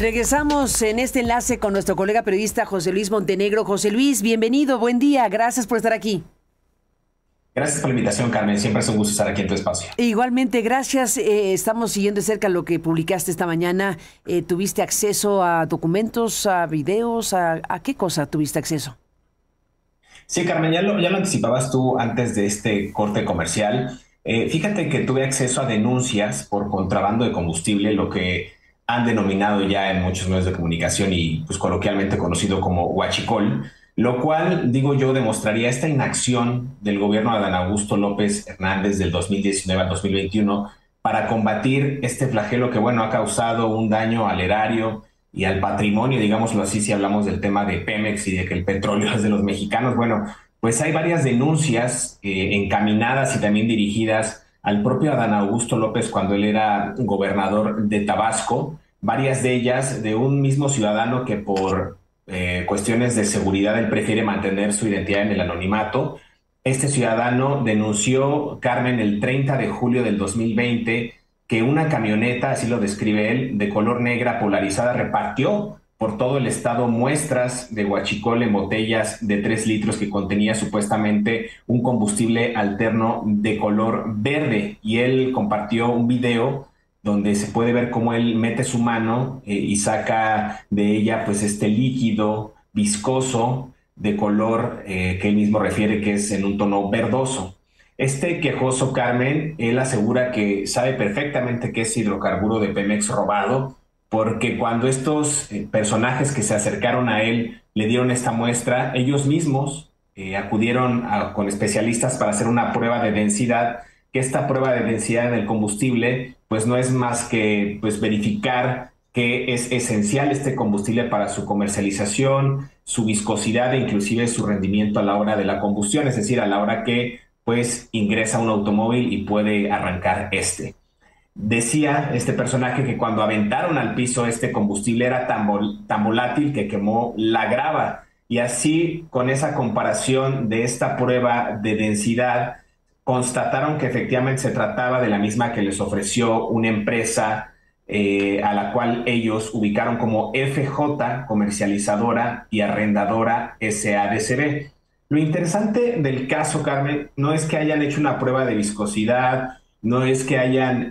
Regresamos en este enlace con nuestro colega periodista José Luis Montenegro. José Luis, bienvenido, buen día, gracias por estar aquí. Gracias por la invitación, Carmen. Siempre es un gusto estar aquí en tu espacio. Igualmente, gracias. Estamos siguiendo de cerca lo que publicaste esta mañana. ¿Tuviste acceso a documentos, a videos? ¿A qué cosa tuviste acceso? Sí, Carmen, ya lo anticipabas tú antes de este corte comercial. Fíjate que tuve acceso a denuncias por contrabando de combustible, lo que han denominado ya en muchos medios de comunicación y pues coloquialmente conocido como huachicol, lo cual, digo yo, demostraría esta inacción del gobierno de Adán Augusto López Hernández del 2019 al 2021 para combatir este flagelo que, bueno, ha causado un daño al erario y al patrimonio, digámoslo así, si hablamos del tema de Pemex y de que el petróleo es de los mexicanos. Bueno, pues hay varias denuncias encaminadas y también dirigidas al propio Adán Augusto López cuando él era gobernador de Tabasco, varias de ellas de un mismo ciudadano que por cuestiones de seguridad él prefiere mantener su identidad en el anonimato. Este ciudadano denunció, Carmen, el 30 de julio del 2020 que una camioneta, así lo describe él, de color negra polarizada repartió por todo el estado muestras de huachicol en botellas de 3 litros que contenía supuestamente un combustible alterno de color verde. Y él compartió un video donde se puede ver cómo él mete su mano y saca de ella pues este líquido viscoso de color que él mismo refiere que es en un tono verdoso. Este quejoso, Carmen, él asegura que sabe perfectamente que es hidrocarburo de Pemex robado, porque cuando estos personajes que se acercaron a él le dieron esta muestra, ellos mismos acudieron con especialistas para hacer una prueba de densidad, que esta prueba de densidad del combustible pues no es más que pues verificar que es esencial este combustible para su comercialización, su viscosidad e inclusive su rendimiento a la hora de la combustión, es decir, a la hora que pues ingresa un automóvil y puede arrancar este. Decía este personaje que cuando aventaron al piso este combustible era tan volátil que quemó la grava. Y así, con esa comparación de esta prueba de densidad, constataron que efectivamente se trataba de la misma que les ofreció una empresa a la cual ellos ubicaron como FJ, comercializadora y arrendadora SADCB. Lo interesante del caso, Carmen, no es que hayan hecho una prueba de viscosidad, no es que hayan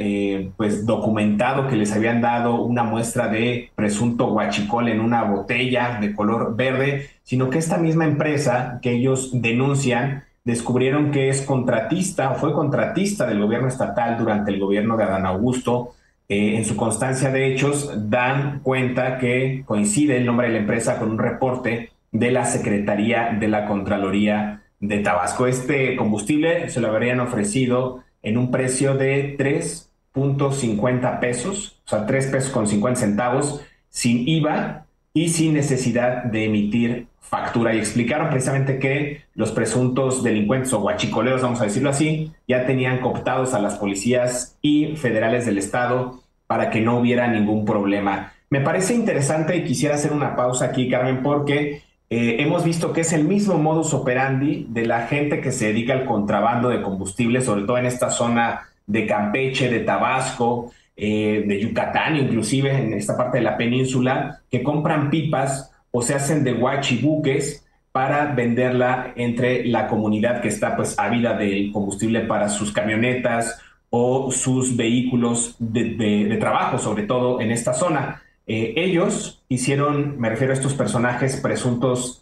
pues documentado que les habían dado una muestra de presunto huachicol en una botella de color verde, sino que esta misma empresa que ellos denuncian descubrieron que es contratista o fue contratista del gobierno estatal durante el gobierno de Adán Augusto. En su constancia de hechos dan cuenta que coincide el nombre de la empresa con un reporte de la Secretaría de la Contraloría de Tabasco. Este combustible se lo habrían ofrecido en un precio de 3.50 pesos, o sea, 3 pesos con 50 centavos, sin IVA y sin necesidad de emitir factura. Y explicaron precisamente que los presuntos delincuentes o guachicoleros, vamos a decirlo así, ya tenían cooptados a las policías y federales del estado para que no hubiera ningún problema. Me parece interesante y quisiera hacer una pausa aquí, Carmen, porque hemos visto que es el mismo modus operandi de la gente que se dedica al contrabando de combustible, sobre todo en esta zona de Campeche, de Tabasco, de Yucatán, inclusive en esta parte de la península, que compran pipas o se hacen de guachibuques para venderla entre la comunidad que está pues ávida del combustible para sus camionetas o sus vehículos de trabajo, sobre todo en esta zona. Ellos hicieron, me refiero a estos personajes presuntos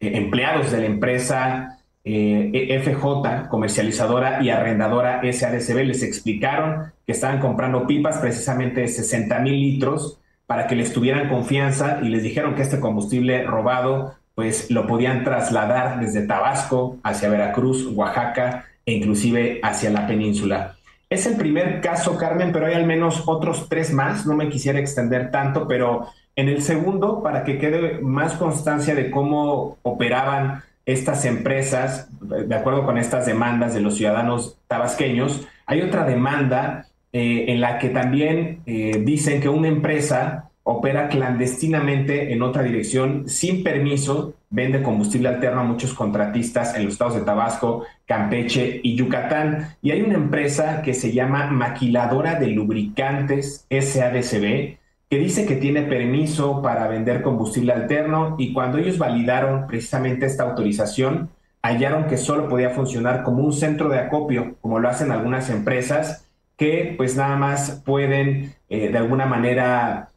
empleados de la empresa FJ, comercializadora y arrendadora SADCB, les explicaron que estaban comprando pipas precisamente de 60,000 litros para que les tuvieran confianza y les dijeron que este combustible robado pues lo podían trasladar desde Tabasco hacia Veracruz, Oaxaca e inclusive hacia la península. Es el primer caso, Carmen, pero hay al menos otros 3 más. No me quisiera extender tanto, pero en el segundo, para que quede más constancia de cómo operaban estas empresas, de acuerdo con estas demandas de los ciudadanos tabasqueños, hay otra demanda en la que también dicen que una empresa opera clandestinamente en otra dirección sin permiso, vende combustible alterno a muchos contratistas en los estados de Tabasco, Campeche y Yucatán. Y hay una empresa que se llama Maquiladora de Lubricantes SADCB, que dice que tiene permiso para vender combustible alterno y cuando ellos validaron precisamente esta autorización, hallaron que solo podía funcionar como un centro de acopio, como lo hacen algunas empresas que pues nada más pueden de alguna manera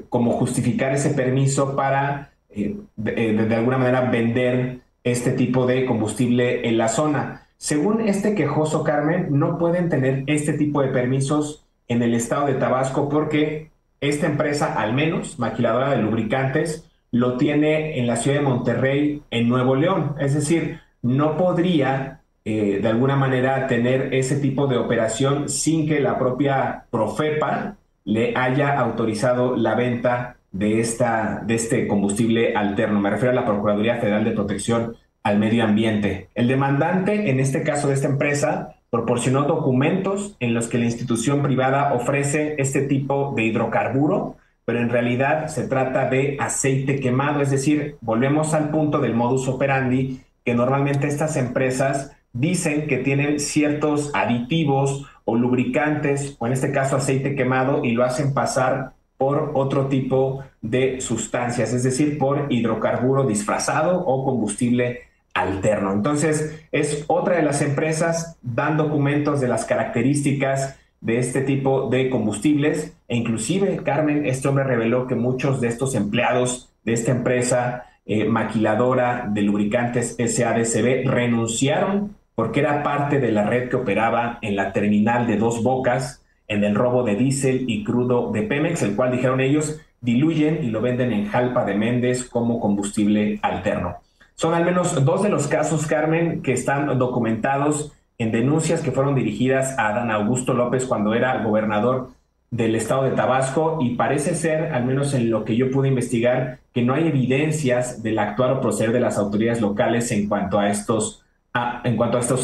como justificar ese permiso para de alguna manera vender este tipo de combustible en la zona. Según este quejoso, Carmen, no pueden tener este tipo de permisos en el estado de Tabasco porque esta empresa, al menos, maquiladora de lubricantes, lo tiene en la ciudad de Monterrey, en Nuevo León. Es decir, no podría de alguna manera tener ese tipo de operación sin que la propia Profepa le haya autorizado la venta de este combustible alterno. Me refiero a la Procuraduría Federal de Protección al Medio Ambiente. El demandante, en este caso de esta empresa, proporcionó documentos en los que la institución privada ofrece este tipo de hidrocarburo, pero en realidad se trata de aceite quemado, es decir, volvemos al punto del modus operandi, que normalmente estas empresas dicen que tienen ciertos aditivos o lubricantes, o en este caso aceite quemado, y lo hacen pasar por otro tipo de sustancias, es decir, por hidrocarburo disfrazado o combustible alterno. Entonces, es otra de las empresas, dan documentos de las características de este tipo de combustibles e inclusive, Carmen, este hombre reveló que muchos de estos empleados de esta empresa maquiladora de lubricantes SADCB renunciaron porque era parte de la red que operaba en la terminal de Dos Bocas en el robo de diésel y crudo de Pemex, el cual, dijeron ellos, diluyen y lo venden en Jalpa de Méndez como combustible alterno. Son al menos 2 de los casos, Carmen, que están documentados en denuncias que fueron dirigidas a Adán Augusto López cuando era gobernador del estado de Tabasco, y parece ser, al menos en lo que yo pude investigar, que no hay evidencias del actuar o proceder de las autoridades locales en cuanto a estos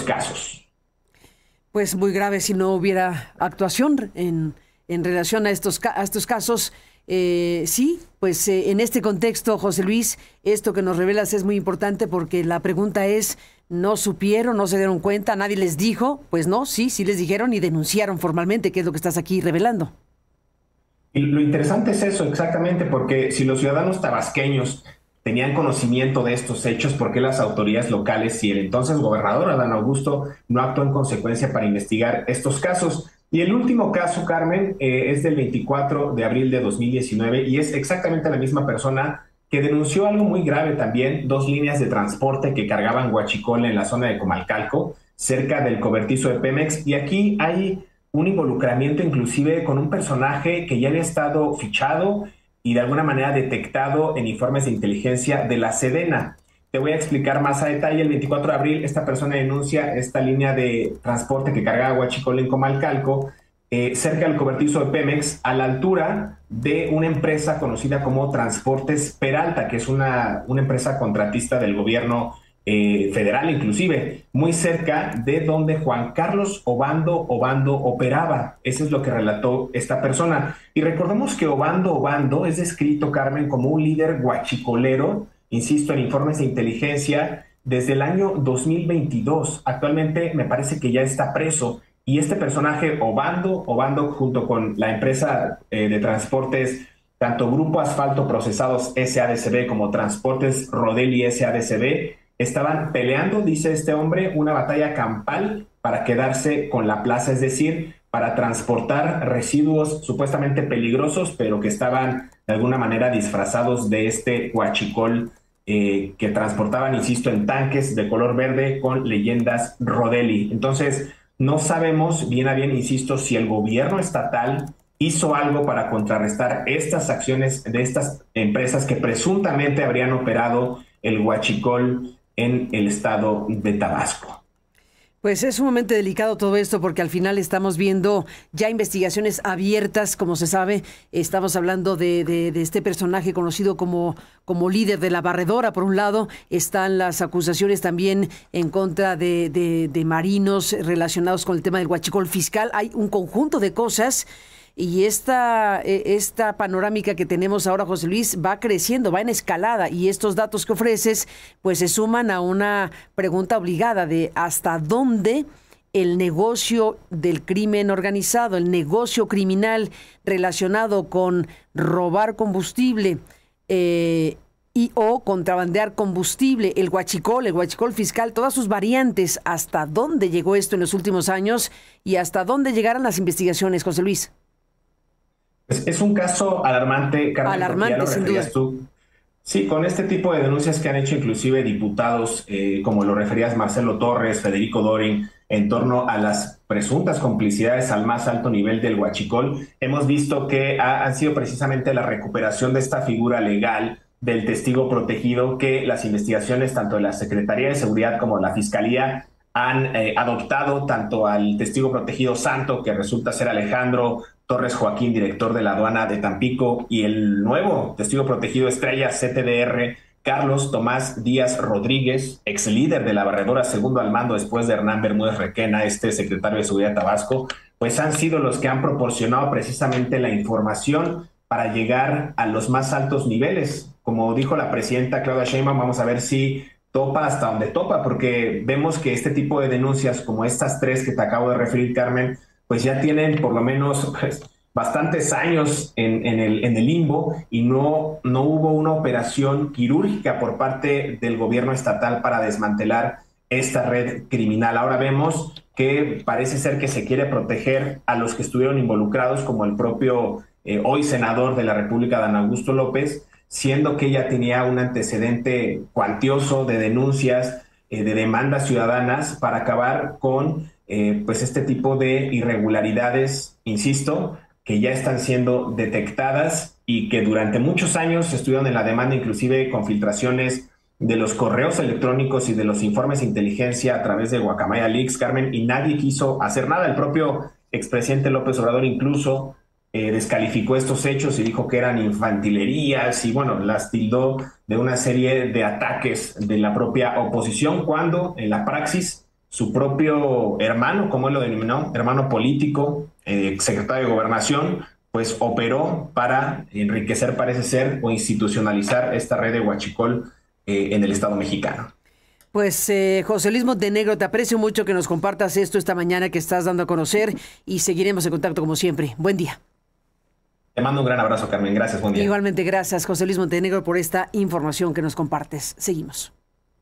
casos. Pues muy grave si no hubiera actuación en relación a estos casos. Sí, pues en este contexto, José Luis, esto que nos revelas es muy importante porque la pregunta es, ¿no supieron, no se dieron cuenta, nadie les dijo? Pues no, sí les dijeron y denunciaron formalmente, que es lo que estás aquí revelando. Y lo interesante es eso, exactamente, porque si los ciudadanos tabasqueños tenían conocimiento de estos hechos, ¿por qué las autoridades locales y el entonces gobernador Adán Augusto no actuó en consecuencia para investigar estos casos? Y el último caso, Carmen, es del 24 de abril de 2019 y es exactamente la misma persona que denunció algo muy grave también, 2 líneas de transporte que cargaban huachicol en la zona de Comalcalco, cerca del cobertizo de Pemex. Y aquí hay un involucramiento inclusive con un personaje que ya había estado fichado y de alguna manera detectado en informes de inteligencia de la Sedena. Te voy a explicar más a detalle. El 24 de abril esta persona denuncia esta línea de transporte que cargaba huachicol en Comalcalco, cerca del cobertizo de Pemex, a la altura de una empresa conocida como Transportes Peralta, que es una empresa contratista del gobierno federal, inclusive, muy cerca de donde Juan Carlos Obando operaba. Eso es lo que relató esta persona. Y recordemos que Obando es descrito, Carmen, como un líder guachicolero, insisto, en informes de inteligencia, desde el año 2022. Actualmente me parece que ya está preso. Y este personaje, Obando junto con la empresa de transportes, tanto Grupo Asfalto Procesados SADCB como Transportes Rodelli SADCB, estaban peleando, dice este hombre, una batalla campal para quedarse con la plaza, es decir, para transportar residuos supuestamente peligrosos, pero que estaban de alguna manera disfrazados de este huachicol que transportaban, insisto, en tanques de color verde con leyendas Rodelli. Entonces, no sabemos bien a bien, insisto, si el gobierno estatal hizo algo para contrarrestar estas acciones de estas empresas que presuntamente habrían operado el huachicol en el estado de Tabasco. Pues es sumamente delicado todo esto porque al final estamos viendo ya investigaciones abiertas, como se sabe. Estamos hablando de este personaje conocido como líder de la barredora. Por un lado están las acusaciones también en contra de marinos relacionados con el tema del huachicol fiscal. Hay un conjunto de cosas. Y esta panorámica que tenemos ahora, José Luis, va creciendo, va en escalada, y estos datos que ofreces pues se suman a una pregunta obligada de hasta dónde el negocio del crimen organizado, el negocio criminal relacionado con robar combustible y o contrabandear combustible, el huachicol fiscal, todas sus variantes. ¿Hasta dónde llegó esto en los últimos años y hasta dónde llegaron las investigaciones, José Luis? Es un caso alarmante, Carmen, Alarmante, porque ya lo sin duda. referías tú. Sí, con este tipo de denuncias que han hecho inclusive diputados, como lo referías Marcelo Torres, Federico Dorin, en torno a las presuntas complicidades al más alto nivel del huachicol, hemos visto que han sido precisamente la recuperación de esta figura legal del testigo protegido que las investigaciones tanto de la Secretaría de Seguridad como de la Fiscalía han adoptado tanto al testigo protegido santo, que resulta ser Alejandro Torres Joaquín, director de la aduana de Tampico, y el nuevo testigo protegido estrella CTDR, Carlos Tomás Díaz Rodríguez, ex líder de la barredora segundo al mando después de Hernán Bermúdez Requena, este secretario de Seguridad de Tabasco, pues han sido los que han proporcionado precisamente la información para llegar a los más altos niveles. Como dijo la presidenta Claudia Sheinbaum, vamos a ver si topa hasta donde topa, porque vemos que este tipo de denuncias, como estas tres que te acabo de referir, Carmen, pues ya tienen por lo menos bastantes años en el limbo y no hubo una operación quirúrgica por parte del gobierno estatal para desmantelar esta red criminal. Ahora vemos que parece ser que se quiere proteger a los que estuvieron involucrados, como el propio hoy senador de la República, Dan Augusto López, siendo que ella tenía un antecedente cuantioso de denuncias, de demandas ciudadanas para acabar con pues este tipo de irregularidades, insisto, que ya están siendo detectadas y que durante muchos años estuvieron en la demanda, inclusive con filtraciones de los correos electrónicos y de los informes de inteligencia a través de Guacamaya Leaks, Carmen, y nadie quiso hacer nada. El propio expresidente López Obrador incluso descalificó estos hechos y dijo que eran infantilerías y bueno, las tildó de una serie de ataques de la propia oposición, cuando en la praxis su propio hermano, como él lo denominó, hermano político, secretario de Gobernación, pues operó para enriquecer, parece ser, o institucionalizar esta red de huachicol en el Estado mexicano. Pues José Luis Montenegro, te aprecio mucho que nos compartas esto esta mañana que estás dando a conocer y seguiremos en contacto como siempre. Buen día. Te mando un gran abrazo, Carmen. Gracias, buen día. Igualmente, gracias, José Luis Montenegro, por esta información que nos compartes. Seguimos.